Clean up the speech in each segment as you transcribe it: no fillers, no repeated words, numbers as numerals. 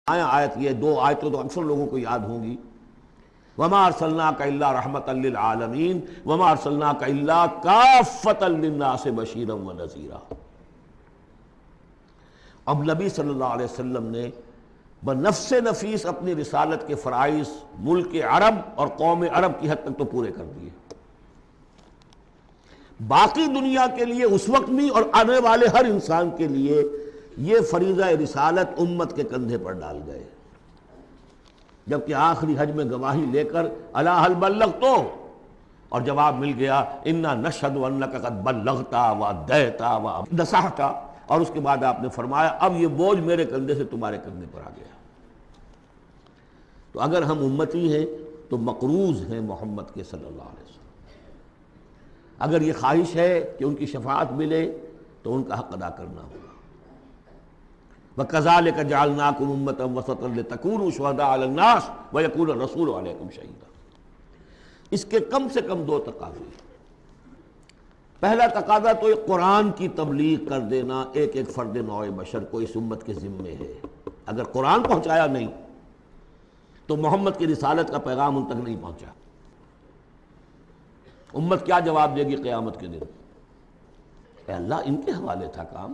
آیت یہ دو آیتوں تو اکثر لوگوں کو یاد ہوں گی، وَمَا أَرْسَلْنَاكَ إِلَّا رَحْمَةً لِّلْعَالَمِينَ وَمَا أَرْسَلْنَاكَ إِلَّا كَافَّةً لِّلنَّاسِ بَشِيرًا وَنَذِيرًا۔ اب نبی صلی اللہ علیہ وسلم نے بنفس نفیس اپنی رسالت کے فرائض ملک عرب اور قوم عرب کی حد تک تو پورے کر دیے، باقی دنیا کے لیے اس وقت بھی اور آنے والے ہر انسان کے لیے یہ فریضہ رسالت امت کے کندھے پر ڈال گئے، جبکہ آخری حج میں گواہی لے کر الا هل بلغت اور جواب مل گیا انا نشهد انک قد بلغت وادیت ونصحت، اور اس کے بعد آپ نے فرمایا اب یہ بوجھ میرے کندھے سے تمہارے کندھے پر آ گیا۔ تو اگر ہم امتی ہیں تو مقروض ہیں محمد کے صلی اللہ علیہ وسلم، اگر یہ خواہش ہے کہ ان کی شفاعت ملے تو ان کا حق ادا کرنا ہوگا۔ وَكَذَلِكَ جَعَلْنَاكُمْ أُمَّةً وَسَطًا لِتَكُونُوا شُهَدَاءَ عَلَى النَّاسِ وَيَكُونَ الرَّسُولُ عَلَيْكُمْ شَهِيدًا۔ اس کے کم سے کم دو تقاضے۔ پہلا تقاضا تو قرآن کی تبلیغ کر دینا ایک ایک فرد نوع بشر کو اس امت کے ذمے ہے۔ اگر قرآن پہنچایا نہیں تو محمد کی رسالت کا پیغام ان تک نہیں پہنچا، امت کیا جواب دے گی قیامت کے دن؟ اے اللہ ان کے حوالے تھا کام،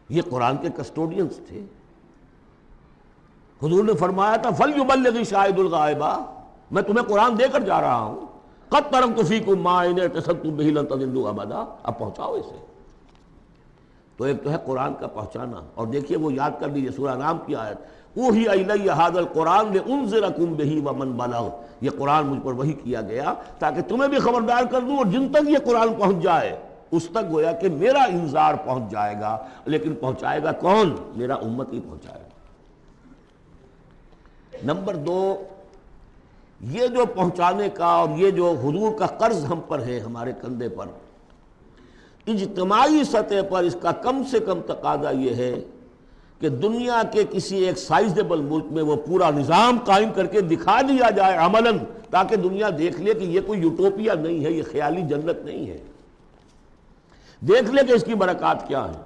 یہ قرآن کے کسٹوڈینز تھے۔ حضور نے فرمایا تھا فَلْيُبَلِّغِ شَاهِدُ الْغَائِبَ، میں تمہیں قرآن دے کر جا رہا ہوں، قَدْ تَرَكْتُ فِيكُم مَّا إِنْ اعْتَصَمْتُم بِهِ لَن تَضِلُّوا أَبَدًا، اب پہنچاؤ اسے۔ تو ایک تو ہے قرآن کا پہنچانا، اور دیکھیے وہ یاد کر لیجیے سورہ انعام کی آیت اوحی الی ھذا القرآن لانذرکم بہ ومن بلغ، یہ قرآن مجھ پر وحی کیا گیا تاکہ تمہیں بھی خبردار کر دوں، اور جن تک یہ قرآن پہنچ جائے اس تک گویا کہ میرا انذار پہنچ جائے گا، لیکن پہنچائے گا کون؟ میرا امت ہی پہنچائے گا۔ نمبر دو، یہ جو پہنچانے کا اور یہ جو حضور کا قرض ہم پر ہے ہمارے کندھے پر، اجتماعی سطح پر اس کا کم سے کم تقاضا یہ ہے کہ دنیا کے کسی ایک سائزیبل ملک میں وہ پورا نظام قائم کر کے دکھا دیا جائے عملاً، تاکہ دنیا دیکھ لے کہ یہ کوئی یوٹوپیا نہیں ہے، یہ خیالی جنت نہیں ہے، دیکھ لے کہ اس کی برکات کیا ہے،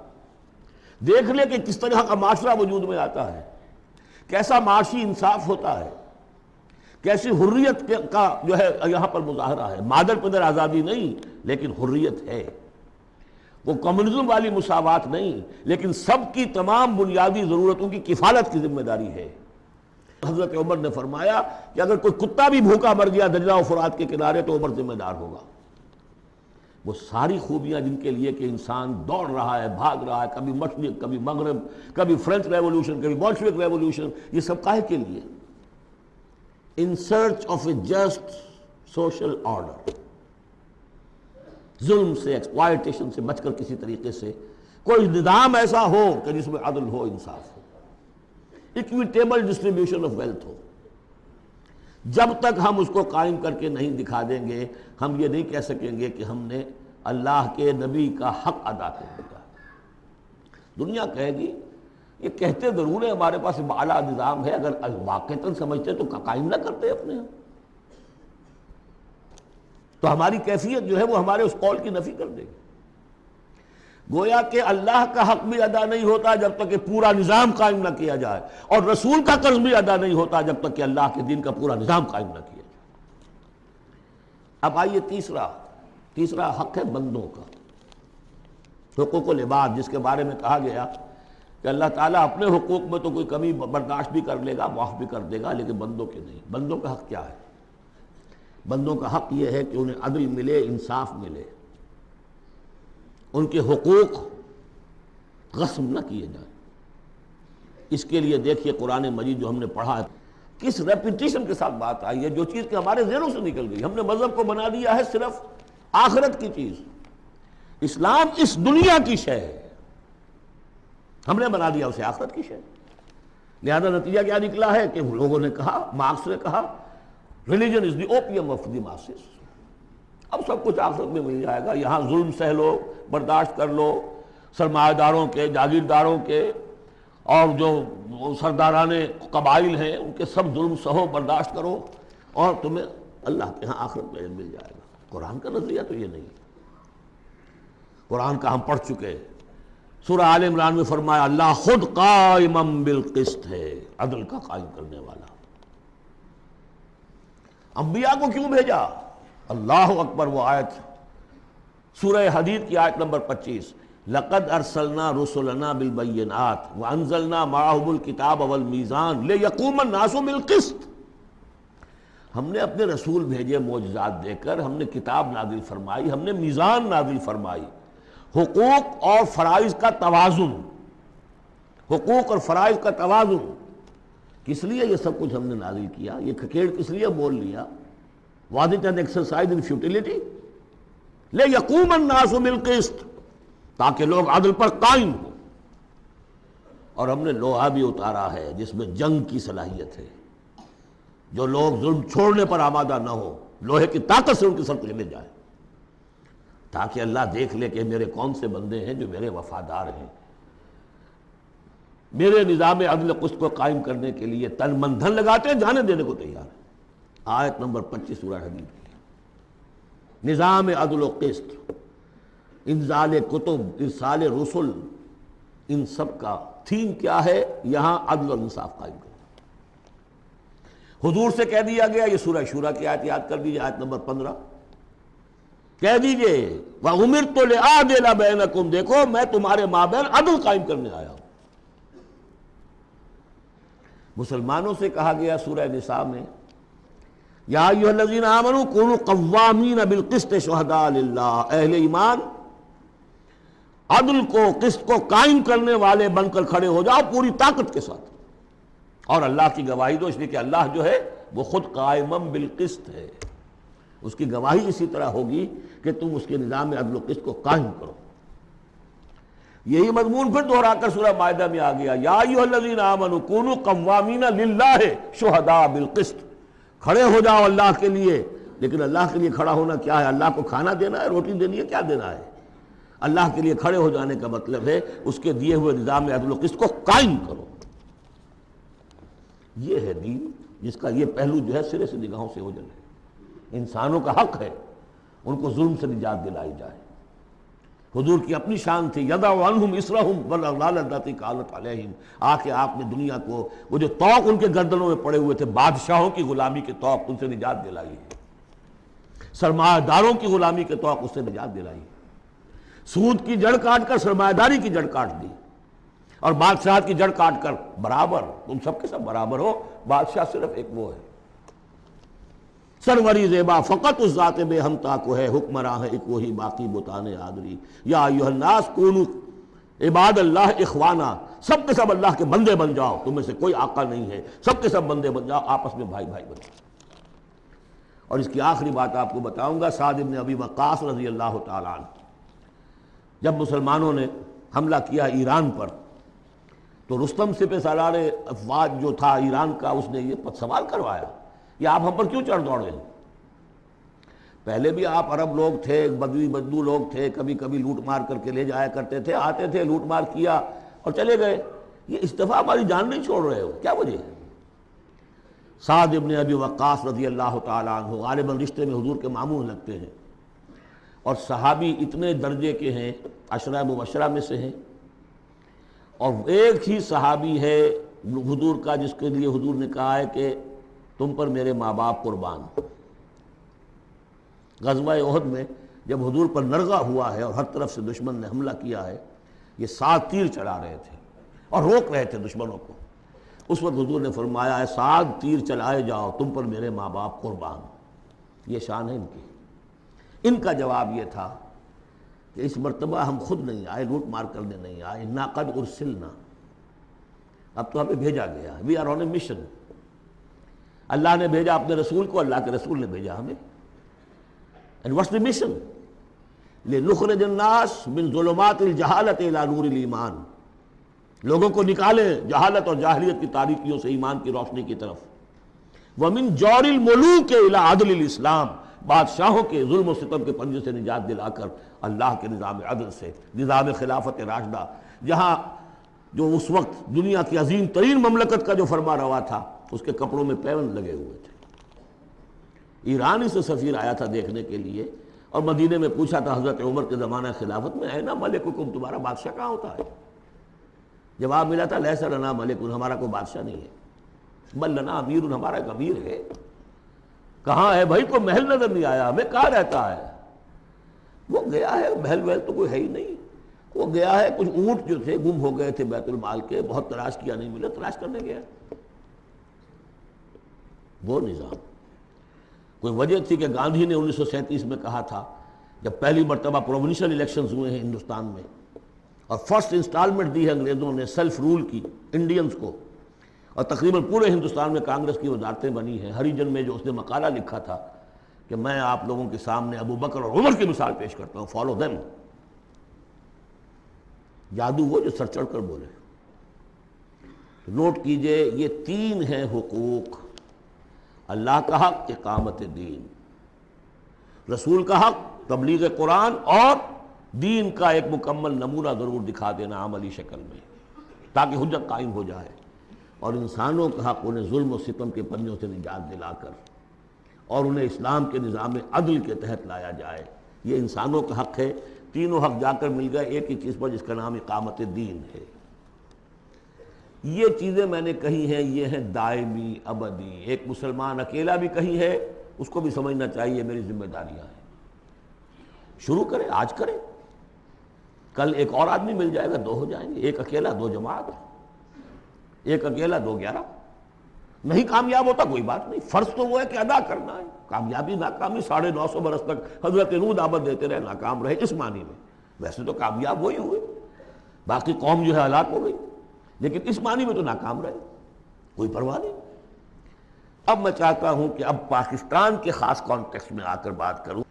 دیکھ لے کہ کس طرح کا معاشرہ وجود میں آتا ہے، کیسا معاشی انصاف ہوتا ہے، کیسی حریت کا جو ہے یہاں پر مظاہرہ ہے، مادر پدر آزادی نہیں لیکن حریت ہے، وہ کمیونزم والی مساوات نہیں لیکن سب کی تمام بنیادی ضرورتوں کی کفالت کی ذمہ داری ہے۔ حضرت عمر نے فرمایا کہ اگر کوئی کتا بھی بھوکا مر گیا دجلہ و فرات کے کنارے تو عمر ذمہ دار ہوگا۔ وہ ساری خوبیاں جن کے لیے کہ انسان دوڑ رہا ہے، بھاگ رہا ہے، کبھی مشرق کبھی مغرب، کبھی فرینچ ریولوشن کبھی بولشوک ریولوشن، یہ سب کاہے کے لیے؟ In search of a just social order, ظلم سے ایکسپلائٹیشن سے بچ کر کسی طریقے سے کوئی نظام ایسا ہو کہ جس میں عدل ہو، انصاف ہو، اکویٹیبل ڈسٹریبیوشن آف ویلتھ ہو۔ جب تک ہم اس کو قائم کر کے نہیں دکھا دیں گے ہم یہ نہیں کہہ سکیں گے کہ ہم نے اللہ کے نبی کا حق ادا کر دیا۔ دنیا کہے گی یہ کہتے ضرور ہے ہمارے پاس اعلیٰ نظام ہے، اگر واقعتاً سمجھتے تو قائم نہ کرتے اپنے ہم، تو ہماری کیفیت جو ہے وہ ہمارے اس قول کی نفی کر دے گی۔ گویا کہ اللہ کا حق بھی ادا نہیں ہوتا جب تک کہ پورا نظام قائم نہ کیا جائے، اور رسول کا قرض بھی ادا نہیں ہوتا جب تک کہ اللہ کے دین کا پورا نظام قائم نہ کیا جائے۔ اب آئیے تیسرا حق ہے بندوں کا، حقوق العباد، جس کے بارے میں کہا گیا کہ اللہ تعالیٰ اپنے حقوق میں تو کوئی کمی برداشت بھی کر لے گا، معاف بھی کر دے گا، لیکن بندوں کے نہیں۔ بندوں کا حق کیا ہے؟ بندوں کا حق یہ ہے کہ انہیں عدل ملے، انصاف ملے، ان کے حقوق غصب نہ کیے جائیں۔ اس کے لیے دیکھیے قرآن مجید جو ہم نے پڑھا ہے کس ریپیٹیشن کے ساتھ بات آئی ہے، جو چیز کہ ہمارے ذہنوں سے نکل گئی۔ ہم نے مذہب کو بنا دیا ہے صرف آخرت کی چیز، اسلام اس دنیا کی شے ہے، ہم نے بنا دیا اسے آخرت کی شے۔ لہذا نتیجہ کیا نکلا ہے کہ لوگوں نے کہا، مارکس نے کہا religion is the opium of the masses, اب سب کچھ آخرت میں مل جائے گا، یہاں ظلم سہ لو، برداشت کر لو، سرمایہ داروں کے، جاگیرداروں کے اور جو سرداران قبائل ہیں ان کے سب ظلم سہو، برداشت کرو، اور تمہیں اللہ کے ہاں آخرت میں مل جائے گا۔ قرآن کا نظریہ تو یہ نہیں، قرآن کا ہم پڑھ چکے سورہ آل عمران میں فرمایا اللہ خود قائما بالقسط ہے، عدل کا قائم کرنے والا۔ انبیاء کو کیوں بھیجا؟ اللہ اکبر، وہ آیت سورہ حدید کی آیت نمبر 25، لقد ارسلنا رسلنا بالبینات وانزلنا معهم الکتاب والمیزان لیقوم الناس بالقسط۔ ہم نے اپنے رسول بھیجے معجزات دے کر، ہم نے کتاب نازل فرمائی، ہم نے میزان نازل فرمائی، حقوق اور فرائض کا توازن، حقوق اور فرائض کا توازن۔ کس لیے یہ سب کچھ ہم نے نازل کیا؟ یہ کھکیڑ کس لیے بول لیا؟ Was it an exercise in futility? لیقوم الناس بالقسط، تاکہ لوگ عدل پر قائم ہوں۔ اور ہم نے لوہا بھی اتارا ہے جس میں جنگ کی صلاحیت ہے، جو لوگ ظلم چھوڑنے پر آمادہ نہ ہو، لوہے کی طاقت سے ان کے سر چلے جائے، تاکہ اللہ دیکھ لے کہ میرے کون سے بندے ہیں جو میرے وفادار ہیں، میرے نظام عدل قسط کو قائم کرنے کے لیے تن من دھن لگاتے ہیں، جانے دینے کو تیار ہیں۔ آیت نمبر 25 سورہ حدید کی، نظام عدل و قسط، انزال کتب، ارسال رسل، ان سب کا تھیم کیا ہے؟ یہاں عدل اور انصاف قائم کرنا۔ حضور سے کہہ دیا گیا، یہ سورہ شورى کی آیت یاد کر دیجیے، آیت نمبر 15، کہہ دیجئے وَأُمِرْتُ لِأَعْدِلَ بَيْنَكُمْ، دیکھو میں تمہارے مابین عدل قائم کرنے آیا ہوں۔ مسلمانوں سے کہا گیا سورہ نساء میں، یا ایھا الذین آمنوا کونوا قوامین بالقسط شہداء للہ، اہل ایمان عدل کو، قسط کو قائم کرنے والے بن کر کھڑے ہو جاؤ پوری طاقت کے ساتھ، اور اللہ کی گواہی دو، اس لیے کہ اللہ جو ہے وہ خود قائما بالقسط ہے، اس کی گواہی اسی طرح ہوگی کہ تم اس کے نظام عدل و قسط کو قائم کرو۔ یہی مضمون پھر دہرا کر سورہ مائدہ میں آ گیا، یا ایھا الذین آمنوا کونوا قوامین للہ شہداء بالقسط، کھڑے ہو جاؤ اللہ کے لیے۔ لیکن اللہ کے لیے کھڑا ہونا کیا ہے؟ اللہ کو کھانا دینا ہے، روٹی دینی ہے، کیا دینا ہے؟ اللہ کے لیے کھڑے ہو جانے کا مطلب ہے اس کے دیے ہوئے نظام عدل و قسط کو قائم کرو۔ یہ ہے دین جس کا یہ پہلو جو ہے سرے سے نگاہوں سے اوجھل ہے۔ انسانوں کا حق ہے ان کو ظلم سے نجات دلائی جائے۔ حضور کی اپنی شان تھی، یضع عنہم اسرہم والاغلال اللاتی کانت علیہم، آ کے آپ نے دنیا کو وہ جو طوق ان کے گردنوں میں پڑے ہوئے تھے، بادشاہوں کی غلامی کے طوق، ان سے نجات دلائی ہے، سرمایہ داروں کی غلامی کے طوق، اس سے نجات دلائی ہے، سود کی جڑ کاٹ کر سرمایہ داری کی جڑ کاٹ دی، اور بادشاہت کی جڑ کاٹ کر برابر، تم سب کے سب برابر ہو، بادشاہ صرف ایک وہ ہے، سروری زیبا فقط اس ذات بے ہمتا کو ہے، حکمراں ہے ایک وہی باقی بتان آدری، یا ایھا الناس کونوا عباد اللہ اخوانا، سب کے سب اللہ کے بندے بن جاؤ، تم میں سے کوئی آقا نہیں ہے، سب کے سب بندے بن جاؤ، آپس میں بھائی بھائی بن جاؤ۔ اور اس کی آخری بات آپ کو بتاؤں گا، سعد بن ابی وقاص رضی اللہ تعالیٰ عنہ، جب مسلمانوں نے حملہ کیا ایران پر، تو رستم سپہ سالار افواج جو تھا ایران کا، اس نے یہ سوال کروایا، یہ آپ ہم پر کیوں چڑھ دوڑے ہیں؟ پہلے بھی آپ عرب لوگ تھے، بدوی بدو لوگ تھے، کبھی کبھی لوٹ مار کر کے لے جایا کرتے تھے، آتے تھے لوٹ مار کیا اور چلے گئے، یہ اس دفعہ ہماری جان نہیں چھوڑ رہے ہو، کیا وجہ ہے؟ سعد ابن ابی وقاص رضی اللہ تعالیٰ عنہ غالباً رشتے میں حضور کے ماموں لگتے ہیں، اور صحابی اتنے درجے کے ہیں، عشرہ مبشرہ میں سے ہیں، اور ایک ہی صحابی ہے حضور کا جس کے لیے حضور نے کہا ہے کہ تم پر میرے ماں باپ قربان۔ غزوہ احد میں جب حضور پر نرغہ ہوا ہے اور ہر طرف سے دشمن نے حملہ کیا ہے، یہ 7 تیر چلا رہے تھے اور روک رہے تھے دشمنوں کو، اس وقت حضور نے فرمایا ہے 7 تیر چلائے جاؤ، تم پر میرے ماں باپ قربان۔ یہ شان ہے ان کی۔ ان کا جواب یہ تھا کہ اس مرتبہ ہم خود نہیں آئے، لوٹ مار کرنے نہیں آئے، انا قد ارسلنا، اب تو ہمیں بھیجا گیا ہے، we are on a mission, اللہ نے بھیجا اپنے رسول کو، اللہ کے رسول نے بھیجا ہمیں۔ And what's the mission? لِنُخْرِجَ النَّاسَ مِنْ ظُلُمَاتِ الْجَهَالَةِ إِلَى نُورِ الْإِيمَانِ، لوگوں کو نکالے جہالت اور جاہلیت کی تاریکیوں سے ایمان کی روشنی کی طرف، وَمِنْ جَوْرِ الْمُلُوكِ إِلَى عَدْلِ الْإِسْلَامِ، بادشاہوں کے ظلم و ستم کے پنجے سے نجات دلا کر اللہ کے نظام عدل سے، نظام خلافت راشدہ، جہاں جو اس وقت دنیا کی عظیم ترین مملکت کا جو فرما روا تھا، اس کے کپڑوں میں پیوند لگے ہوئے تھے۔ ایرانی سے سفیر آیا تھا دیکھنے کے لیے، اور مدینے میں پوچھا تھا حضرت عمر کے زمانہ خلافت میں، اینا ملککم، تمہارا بادشاہ کہاں ہوتا ہے؟ جواب ملا تھا لیس لنا ملک، ہمارا کوئی بادشاہ نہیں ہے، بل لنا امیر، ہمارا ایک امیر ہے۔ کہاں ہے بھائی؟ کوئی محل نظر نہیں آیا ہمیں، کہاں رہتا ہے؟ وہ گیا ہے، محل وحل تو کوئی ہے ہی نہیں، وہ گیا ہے، کچھ اونٹ جو تھے گم ہو گئے تھے بیت المال کے، بہت تلاش کیا نہیں ملے، تلاش کرنے گیا۔ وہ نظام، کوئی وجہ تھی کہ گاندھی نے 1937 میں کہا تھا، جب پہلی مرتبہ پروونشل الیکشنز ہوئے ہیں ہندوستان میں اور فرسٹ انسٹالمنٹ دی ہے انگریزوں نے سیلف رول کی انڈینز کو، اور تقریباً پورے ہندوستان میں کانگریس کی وزارتیں بنی ہیں، ہریجن میں جو اس نے مقالہ لکھا تھا کہ میں آپ لوگوں کے سامنے ابو بکر اور عمر کی مثال پیش کرتا ہوں، فالو دیم۔ جادو وہ جو سر چڑھ کر بولے۔ نوٹ کیجئے، یہ تین ہیں حقوق: اللہ کا حق اقامت دین، رسول کا حق تبلیغ قرآن، اور دین کا ایک مکمل نمونہ ضرور دکھا دینا عملی شکل میں تاکہ حجت قائم ہو جائے، اور انسانوں کا حق انہیں ظلم و ستم کے پنجوں سے نجات دلا کر اور انہیں اسلام کے نظام عدل کے تحت لایا جائے۔ یہ انسانوں کا حق ہے۔ تینوں حق جا کر مل گئے ایک ہی چیز پر، جس کا نام اقامت دین ہے۔ یہ چیزیں میں نے کہی ہیں، یہ ہیں دائمی ابدی۔ ایک مسلمان اکیلا بھی کہی ہے، اس کو بھی سمجھنا چاہیے میری ذمہ داریاں ہیں۔ شروع کرے، آج کرے، کل ایک اور آدمی مل جائے گا، دو ہو جائیں گے، ایک اکیلا دو جماعت، ایک اکیلا دو 11۔ نہیں کامیاب ہوتا کوئی بات نہیں، فرض تو وہ ہے کہ ادا کرنا ہے۔ کامیابی ناکامی 950 برس تک حضرت نوح دعوت دیتے رہے، ناکام رہے اس معنی میں، ویسے تو کامیاب وہی ہوئے، باقی قوم جو ہے ہلاک ہو گئی، لیکن اس معنی میں تو ناکام رہے، کوئی پرواہ نہیں۔ اب میں چاہتا ہوں کہ اب پاکستان کے خاص کانٹیکسٹ میں آ کر بات کروں۔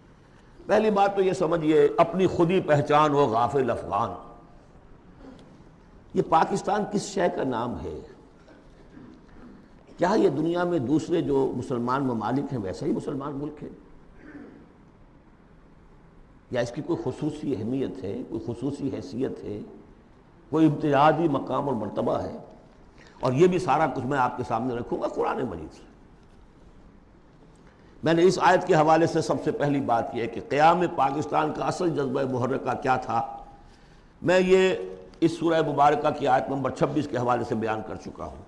پہلی بات تو یہ سمجھیے، اپنی خودی پہچان ہو غافل افغان۔ یہ پاکستان کس شے کا نام ہے؟ کیا یہ دنیا میں دوسرے جو مسلمان ممالک ہیں ویسا ہی مسلمان ملک ہے، یا اس کی کوئی خصوصی اہمیت ہے، کوئی خصوصی حیثیت ہے، کوئی امتیازی مقام اور مرتبہ ہے؟ اور یہ بھی سارا کچھ میں آپ کے سامنے رکھوں گا قرآن مجید سے۔ میں نے اس آیت کے حوالے سے سب سے پہلی بات یہ ہے کہ قیام پاکستان کا اصل جذبہ محرکہ کیا تھا، میں یہ اس سورہ مبارکہ کی آیت نمبر 26 کے حوالے سے بیان کر چکا ہوں۔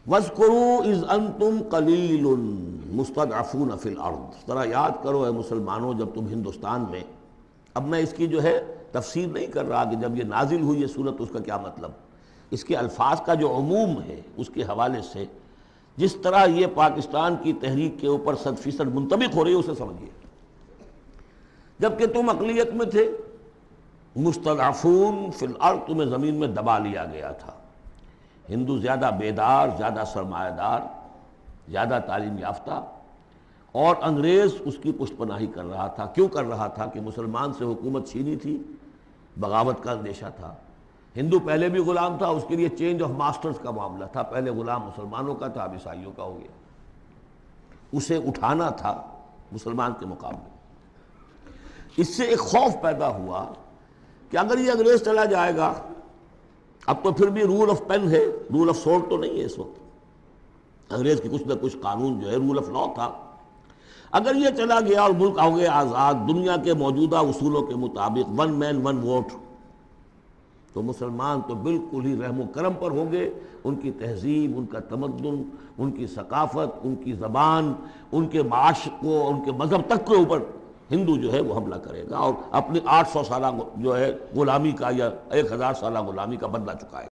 وَاذْكُرُوا إِذْ أَنْتُمْ قَلِيلٌ مُسْتَضْعَفُونَ فِي الْأَرْضِ، ذرا یاد کرو اے مسلمانوں جب تم ہندوستان میں، اب میں اس کی جو ہے تفسیر نہیں کر رہا کہ جب یہ نازل ہوئی یہ صورت اس کا کیا مطلب، اس کے الفاظ کا جو عموم ہے اس کے حوالے سے جس طرح یہ پاکستان کی تحریک کے اوپر 100% منطبق ہو رہی ہے اسے سمجھیے۔ جبکہ تم اقلیت میں تھے، مستضعفون فی الارض، تمہیں زمین میں دبا لیا گیا تھا۔ ہندو زیادہ بیدار، زیادہ سرمایہ دار، زیادہ تعلیم یافتہ، اور انگریز اس کی پشت پناہی کر رہا تھا۔ کیوں کر رہا تھا؟ کہ مسلمان سے حکومت چھینی تھی، بغاوت کا اندیشہ تھا۔ ہندو پہلے بھی غلام تھا، اس کے لیے چینج آف ماسٹرز کا معاملہ تھا، پہلے غلام مسلمانوں کا تھا، اب عیسائیوں کا ہو گیا، اسے اٹھانا تھا مسلمان کے مقابلے۔ اس سے ایک خوف پیدا ہوا کہ اگر یہ انگریز چلا جائے گا، اب تو پھر بھی رول آف پین ہے، رول آف سورڈ تو نہیں ہے اس وقت، انگریز کی کچھ نہ کچھ قانون جو ہے رول آف لا تھا، اگر یہ چلا گیا اور ملک ہو گیا آزاد دنیا کے موجودہ اصولوں کے مطابق، ون مین ون ووٹ، تو مسلمان تو بالکل ہی رحم و کرم پر ہوں گے، ان کی تہذیب، ان کا تمدن، ان کی ثقافت، ان کی زبان، ان کے معاش کو، ان کے مذہب تک کے اوپر ہندو جو ہے وہ حملہ کرے گا اور اپنی 800 سالہ جو ہے غلامی کا یا 1000 سالہ غلامی کا بدلہ چکائے گا۔